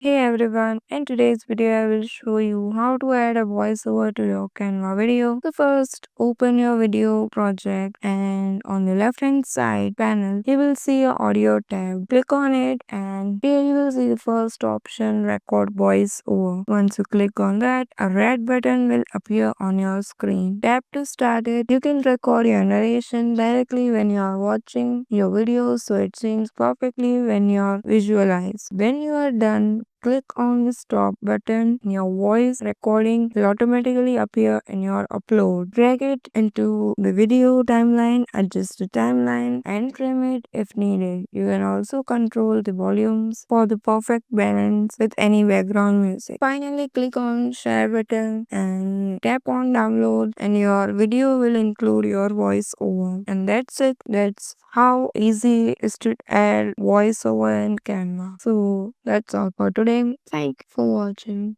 Hey everyone, in today's video I will show you how to add a voiceover to your Canva video. So first open your video project and on the left hand side panel you will see a audio tab. Click on it and here you will see the first option, record voiceover. Once you click on that, a red button will appear on your screen. Tap to start it. You can record your narration directly when you are watching your video so it syncs perfectly when you are visualized. When you are done, click on the stop button. Your voice recording will automatically appear in your upload. Drag it into the video timeline, adjust the timeline, and trim it if needed. You can also control the volumes for the perfect balance with any background music. Finally, click on share button and tap on download, and your video will include your voiceover. And that's it. That's how easy it is to add voiceover in Canva. So that's all for today. Thank you for watching.